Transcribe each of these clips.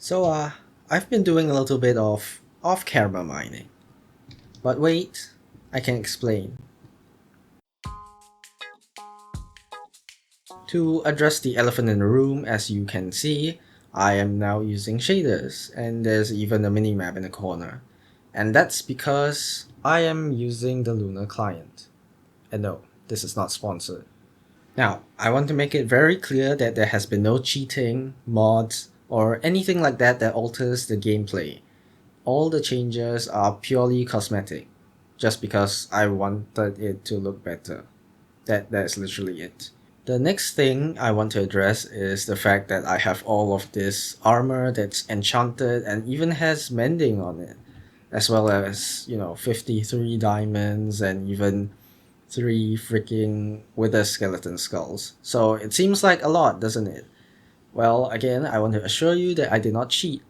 So, I've been doing a little bit of off-camera mining. But wait, I can explain. To address the elephant in the room, as you can see, I am now using shaders, and there's even a mini-map in the corner. And that's because I am using the Lunar client. And no, this is not sponsored. Now, I want to make it very clear that there has been no cheating, mods, or anything like that alters the gameplay. All the changes are purely cosmetic, just because I wanted it to look better. That's literally it. The next thing I want to address is the fact that I have all of this armor that's enchanted and even has mending on it, as well as, 53 diamonds and even 3 freaking wither skeleton skulls. So it seems like a lot, doesn't it? Well, again, I want to assure you that I did not cheat,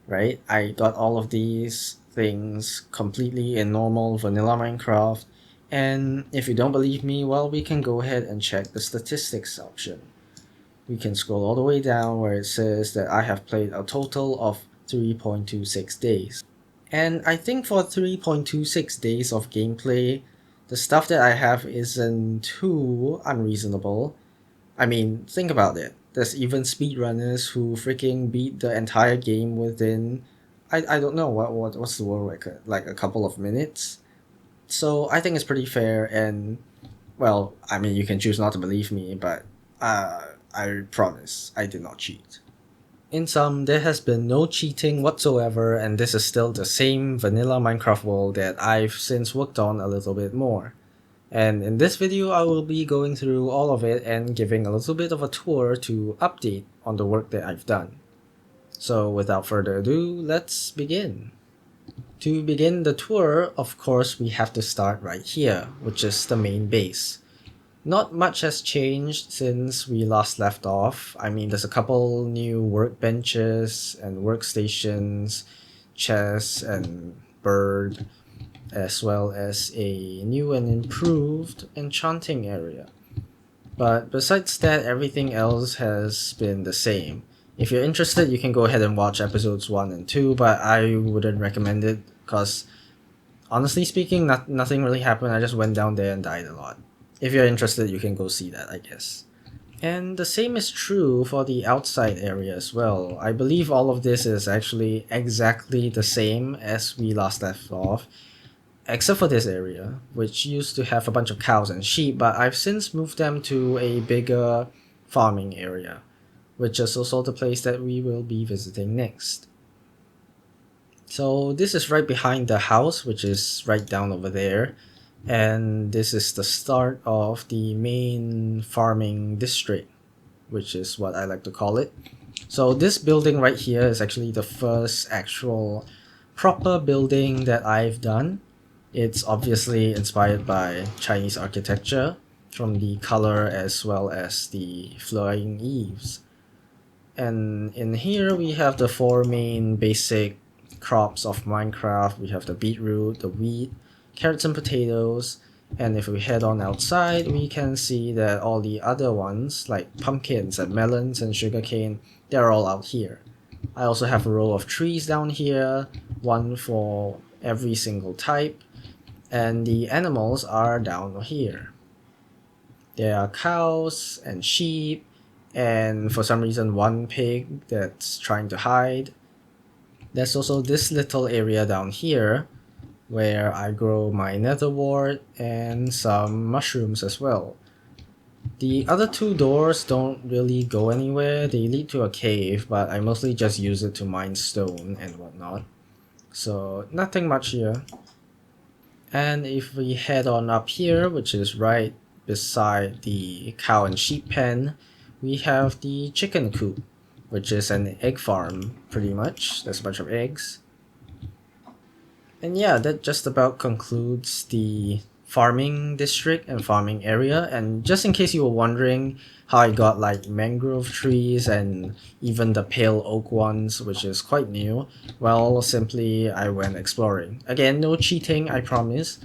right? I got all of these things completely in normal vanilla Minecraft. And if you don't believe me, well, we can go ahead and check the statistics option. We can scroll all the way down where it says that I have played a total of 3.26 days. And I think for 3.26 days of gameplay, the stuff that I have isn't too unreasonable. I mean, think about it. There's even speedrunners who freaking beat the entire game within I don't know what's the world record, like a couple of minutes. So I think it's pretty fair, and well, I mean, you can choose not to believe me, but I promise I did not cheat. In sum, there has been no cheating whatsoever, and this is still the same vanilla Minecraft world that I've since worked on a little bit more. And in this video, I will be going through all of it and giving a little bit of a tour to update on the work that I've done. So without further ado, let's begin. To begin the tour, of course, we have to start right here, which is the main base. Not much has changed since we last left off. I mean, there's a couple new workbenches and workstations, chests and bird, as well as a new and improved enchanting area. But besides that, everything else has been the same. If you're interested, you can go ahead and watch episodes 1 and 2, but I wouldn't recommend it because, honestly speaking, nothing really happened. I just went down there and died a lot. If you're interested, you can go see that, I guess. And the same is true for the outside area as well. I believe all of this is actually exactly the same as we last left off, except for this area, which used to have a bunch of cows and sheep, but I've since moved them to a bigger farming area, which is also the place that we will be visiting next. So this is right behind the house, which is right down over there, and this is the start of the main farming district, which is what I like to call it. So this building right here is actually the first actual proper building that I've done. It's obviously inspired by Chinese architecture, from the color as well as the flowing eaves. And in here we have the 4 main basic crops of Minecraft. We have the beetroot, the wheat, carrots and potatoes, and if we head on outside, we can see that all the other ones, like pumpkins and melons and sugarcane, they're all out here. I also have a row of trees down here, one for every single type, and the animals are down here. There are cows and sheep, and for some reason one pig that's trying to hide. There's also this little area down here where I grow my nether wart and some mushrooms as well. The other 2 doors don't really go anywhere. They lead to a cave, but I mostly just use it to mine stone and whatnot. So nothing much here. And if we head on up here, which is right beside the cow and sheep pen, we have the chicken coop, which is an egg farm, pretty much. There's a bunch of eggs. And yeah, that just about concludes the farming district and farming area. And just in case you were wondering how I got like mangrove trees and even the pale oak ones, which is quite new, well, simply I went exploring. Again, no cheating, I promise.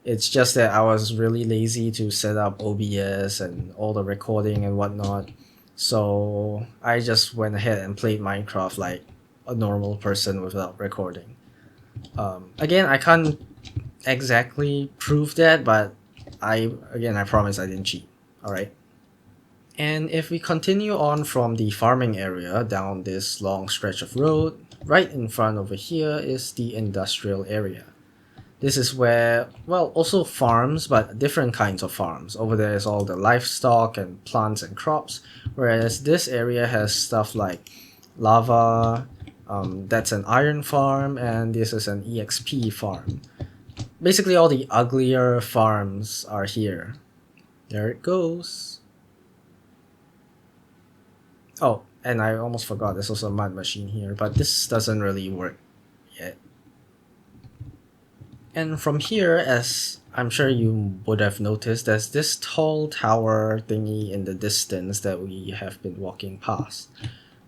It's just that I was really lazy to set up OBS and all the recording and whatnot. So I just went ahead and played Minecraft like a normal person without recording. Again, I can't exactly prove that, but I promise I didn't cheat. All right. And if we continue on from the farming area down this long stretch of road, right in front over here is the industrial area. This is where, well, also farms, but different kinds of farms. Over there is all the livestock and plants and crops, whereas this area has stuff like lava, that's an iron farm, and this is an EXP farm. Basically, all the uglier farms are here. There it goes. Oh, and I almost forgot, there's also a mud machine here, but this doesn't really work yet. And from here, as I'm sure you would have noticed, there's this tall tower thingy in the distance that we have been walking past.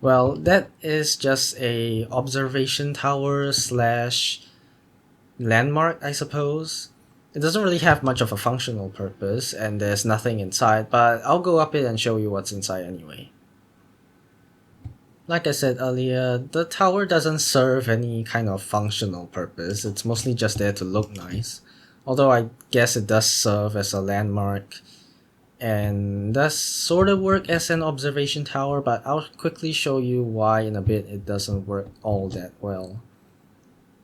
Well, that is just a observation tower slash landmark, I suppose. It doesn't really have much of a functional purpose, and there's nothing inside, but I'll go up it and show you what's inside anyway. Like I said earlier, the tower doesn't serve any kind of functional purpose, it's mostly just there to look nice. Although I guess it does serve as a landmark and does sort of work as an observation tower, but I'll quickly show you why in a bit it doesn't work all that well.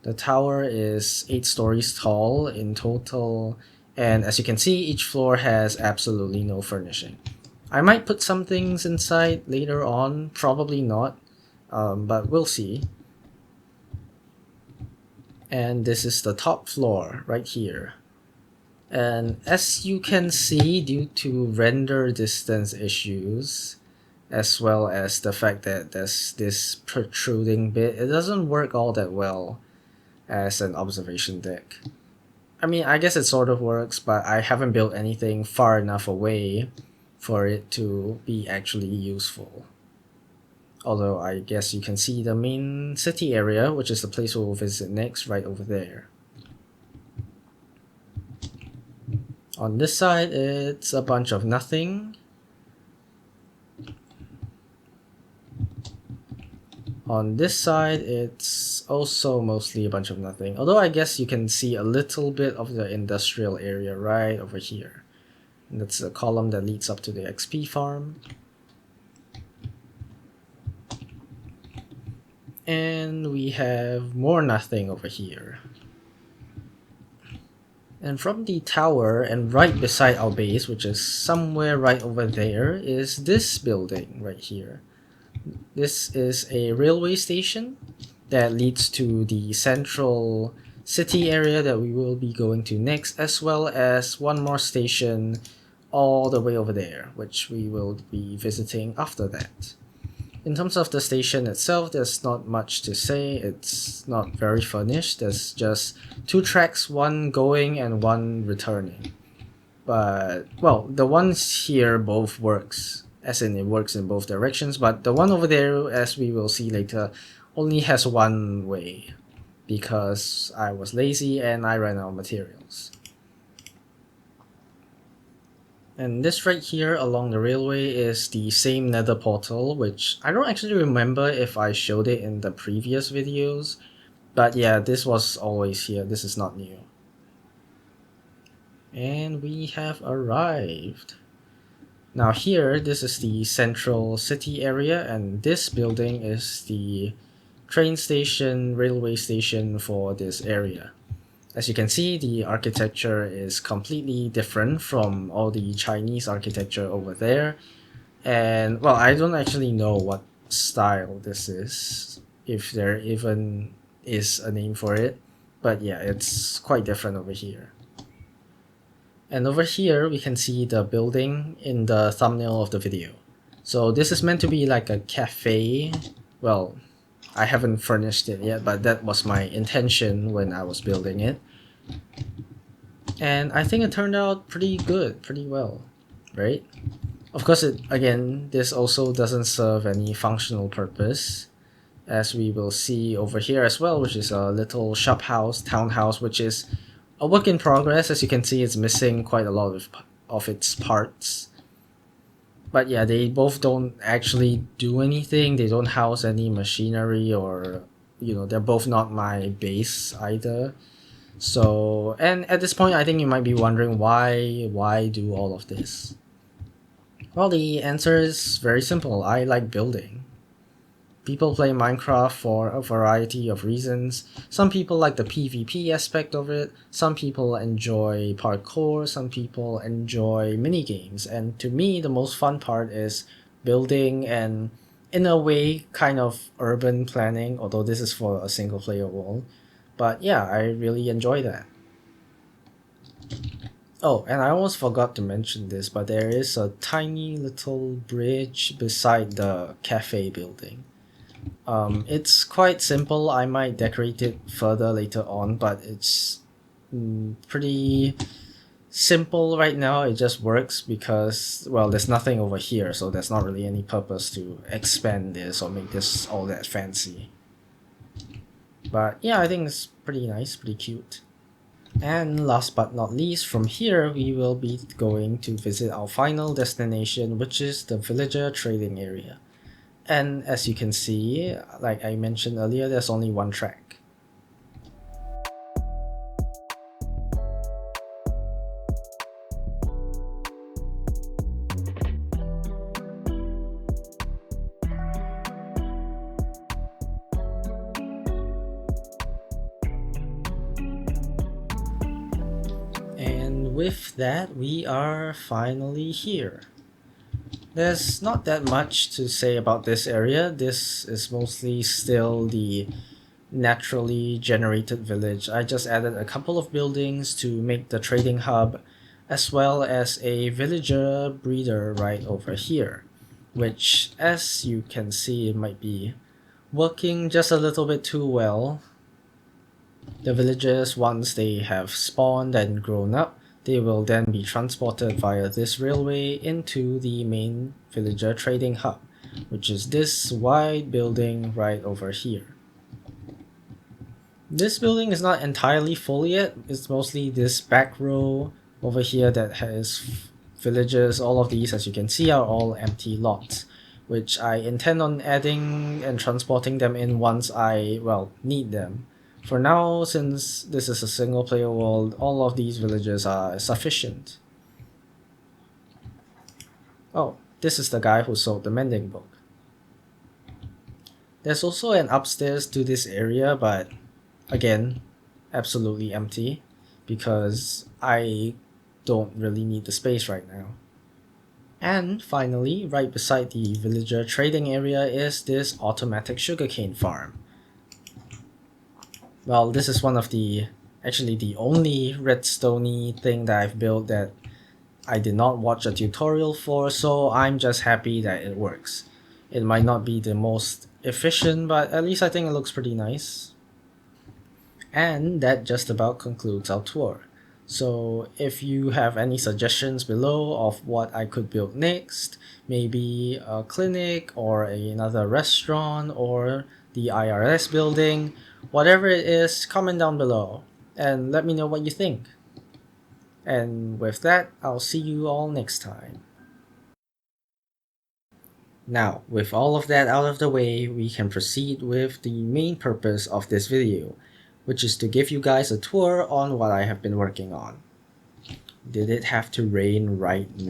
The tower is 8 stories tall in total, and as you can see, each floor has absolutely no furnishing. I might put some things inside later on, probably not, but we'll see. And this is the top floor right here. And as you can see, due to render distance issues, as well as the fact that there's this protruding bit, it doesn't work all that well as an observation deck. I mean, I guess it sort of works, but I haven't built anything far enough away for it to be actually useful. Although I guess you can see the main city area, which is the place we'll visit next, right over there. On this side, it's a bunch of nothing. On this side, it's also mostly a bunch of nothing. Although I guess you can see a little bit of the industrial area right over here. And that's a column that leads up to the XP farm. And we have more nothing over here. And from the tower and right beside our base, which is somewhere right over there, is this building right here. This is a railway station that leads to the central city area that we will be going to next, as well as one more station all the way over there, which we will be visiting after that. In terms of the station itself, there's not much to say. It's not very furnished. There's just 2 tracks, one going and one returning. But, well, the ones here both works, as in it works in both directions, but the one over there, as we will see later, only has one way, because I was lazy and I ran out of materials. And this right here along the railway is the same nether portal, which I don't actually remember if I showed it in the previous videos. But yeah, this was always here, this is not new. And we have arrived. Now here, this is the central city area, and this building is the train station, railway station for this area. As you can see, the architecture is completely different from all the Chinese architecture over there. And, well, I don't actually know what style this is, if there even is a name for it. But yeah, it's quite different over here. And over here, we can see the building in the thumbnail of the video. So this is meant to be like a cafe. Well, I haven't furnished it yet, but that was my intention when I was building it. And I think it turned out pretty good, pretty well, right? Of course, this also doesn't serve any functional purpose, as we will see over here as well, which is a little shop house, townhouse, which is a work in progress. As you can see, it's missing quite a lot of its parts. But yeah, they both don't actually do anything. They don't house any machinery, or they're both not my base either. So, and at this point, I think you might be wondering why do all of this? Well, the answer is very simple. I like building. People play Minecraft for a variety of reasons. Some people like the PvP aspect of it, some people enjoy parkour, some people enjoy minigames, and to me, the most fun part is building and, in a way, kind of urban planning, although this is for a single player world. But yeah, I really enjoy that. Oh, and I almost forgot to mention this, but there is a tiny little bridge beside the cafe building. It's quite simple. I might decorate it further later on, but it's pretty simple right now. It just works because, well, there's nothing over here, so there's not really any purpose to expand this or make this all that fancy. But yeah, I think it's pretty nice, pretty cute. And last but not least, from here we will be going to visit our final destination, which is the villager trading area. And as you can see, like I mentioned earlier, there's only one track. And with that, we are finally here. There's not that much to say about this area. This is mostly still the naturally generated village. I just added a couple of buildings to make the trading hub, as well as a villager breeder right over here, which, as you can see, might be working just a little bit too well. The villagers, once they have spawned and grown up, they will then be transported via this railway into the main villager trading hub, which is this wide building right over here. This building is not entirely full yet. It's mostly this back row over here that has villagers. All of these, as you can see, are all empty lots, which I intend on adding and transporting them in once I, well, need them. For now, since this is a single player world, all of these villages are sufficient. Oh, this is the guy who sold the mending book. There's also an upstairs to this area, but again, absolutely empty because I don't really need the space right now. And finally, right beside the villager trading area is this automatic sugarcane farm. Well, this is one of actually the only redstone-y thing that I've built that I did not watch a tutorial for, so I'm just happy that it works. It might not be the most efficient, but at least I think it looks pretty nice. And that just about concludes our tour. So if you have any suggestions below of what I could build next, maybe a clinic or another restaurant or the IRS building, whatever it is, comment down below and let me know what you think. And with that, I'll see you all next time. Now, with all of that out of the way, we can proceed with the main purpose of this video, which is to give you guys a tour on what I have been working on. Did it have to rain right now?